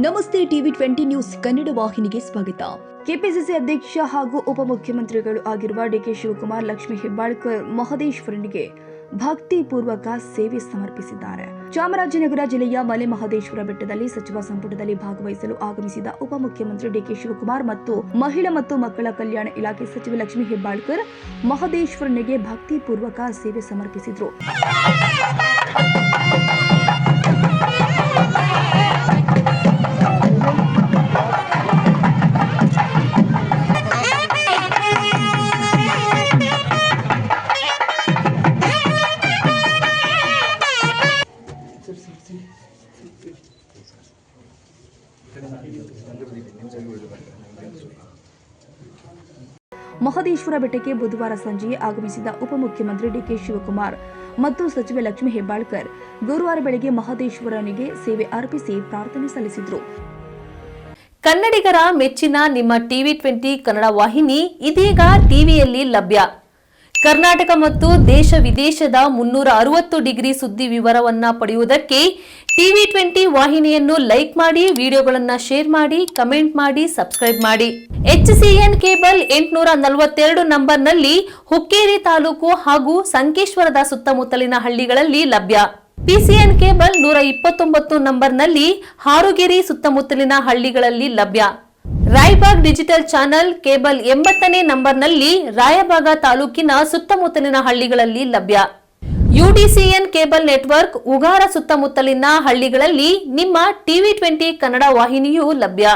ನಮಸ್ತೆ TV 20 news Kannada ವಾಹಿನಿಗೆ ಸ್ವಾಗತ. ಕೆಪಿಸಿಸಿ ಅಧ್ಯಕ್ಷ ಹಾಗೂ ಉಪಮುಖ್ಯಮಂತ್ರಿಗಳು ಆಗಿರುವ ಡಿಕೆ ಶಿವಕುಮಾರ್ ಲಕ್ಷ್ಮೀ ಹೆಬ್ಬಾಳ್ಕರ್ ಮಹದೇಶ್ವರನಿಗೆ ಭಕ್ತಿಪೂರ್ವಕ ಸೇವೆ ಸಮರ್ಪಿಸಿದ್ದಾರೆ. ಚಾಮರಾಜನಗರ ಜಿಲ್ಲೆಯ ಮಲೆ ಮಹದೇಶ್ವರ ಬೆಟ್ಟದಲ್ಲಿ ಸಚಿವ ಸಂಪುಟದಲ್ಲಿ ಭಾಗವಹಿಸಲು ಆಗಮಿಸಿದ ಉಪಮುಖ್ಯಮಂತ್ರಿ ಡಿಕೆ ಶಿವಕುಮಾರ್ ಮತ್ತು ಮಹಿಳಾ ಮತ್ತು ಮಕ್ಕಳ ಕಲ್ಯಾಣ ಇಲಾಖೆ ಸಚಿವ ಲಕ್ಷ್ಮೀ ಹೆಬ್ಬಾಳ್ಕರ್ ಮಹದೇಶ್ವರನಿಗೆ ಭಕ್ತಿಪೂರ್ವಕ ಸೇವೆ ಸಮರ್ಪಿಸಿದರು. ಮಹದೇಶ್ವರ ಬೆಟ್ಟಕ್ಕೆ ಬುಧವಾರ ಸಂಜೆ ಆಗಮಿಸಿದ ಉಪಮುಖ್ಯಮಂತ್ರಿ ಡಿಕೆ ಶಿವಕುಮಾರ್ ಮತ್ತು ಸಚಿವ ಲಕ್ಷ್ಮೀ ಹೆಬ್ಬಾಳ್ಕರ್ ಗುರುವಾರ ಬೆಳಗ್ಗೆ ಮಹದೇಶ್ವರನಿಗೆ ಸೇವೆ ಅರ್ಪಿಸಿ ಪ್ರಾರ್ಥನೆ ಸಲ್ಲಿಸಿದರು. ಕನ್ನಡಿಗರ ಮೆಚ್ಚಿನ ನಿಮ್ಮ ಟಿವಿ 20 ಕನ್ನಡ ವಾಹಿನಿ ಇದೀಗ ಟಿವಿಯಲ್ಲಿ ಲಭ್ಯ. ಕರ್ನಾಟಕ ಮತ್ತು ದೇಶ ವಿದೇಶದ 360 ಡಿಗ್ರಿ ಸುದ್ದಿ ವಿವರವನ್ನ ಪಡೆಯುವುದಕ್ಕೆ ಟಿವಿ 20 ವಾಹಿನಿಯನ್ನು ಲೈಕ್ ಮಾಡಿ, ವಿಡಿಯೋಗಳನ್ನು ಶೇರ್ ಮಾಡಿ, ಕಮೆಂಟ್ ಮಾಡಿ, ಸಬ್ಸ್ಕ್ರೈಬ್ ಮಾಡಿ. HCN ಕೇಬಲ್ 842 ನಂಬರ್ನಲ್ಲಿ ಹುಕ್ಕೇರಿ ತಾಲೂಕು ಹಾಗೂ ಸಂಕೇಶ್ವರದ ಸುತ್ತಮುತ್ತಲಿನ ಹಳ್ಳಿಗಳಲ್ಲಿ ಲಭ್ಯ. PCN ಕೇಬಲ್ 129 ನಂಬರ್ನಲ್ಲಿ ಹಾರುಗೆರೆ ಸುತ್ತಮುತ್ತಲಿನ ಹಳ್ಳಿಗಳಲ್ಲಿ ಲಭ್ಯ. ರಾಯಬಾಗ್ ಡಿಜಿಟಲ್ ಚಾನೆಲ್ ಕೇಬಲ್ 80ನೇ ನಂಬರ್ನಲ್ಲಿ ರಾಯಬಾಗ ತಾಲೂಕಿನ ಸುತ್ತಮುತ್ತಲಿನ ಹಳ್ಳಿಗಳಲ್ಲಿ ಲಭ್ಯ. UDCN ಕೇಬಲ್ ನೆಟ್ವರ್ಕ್ ಉಗಾರ ಸುತ್ತಮುತ್ತಲಿನ ಹಳ್ಳಿಗಳಲ್ಲಿ ನಿಮ್ಮ ಟಿವಿ 20 ಕನ್ನಡ ವಾಹಿನಿಯೂ ಲಭ್ಯ.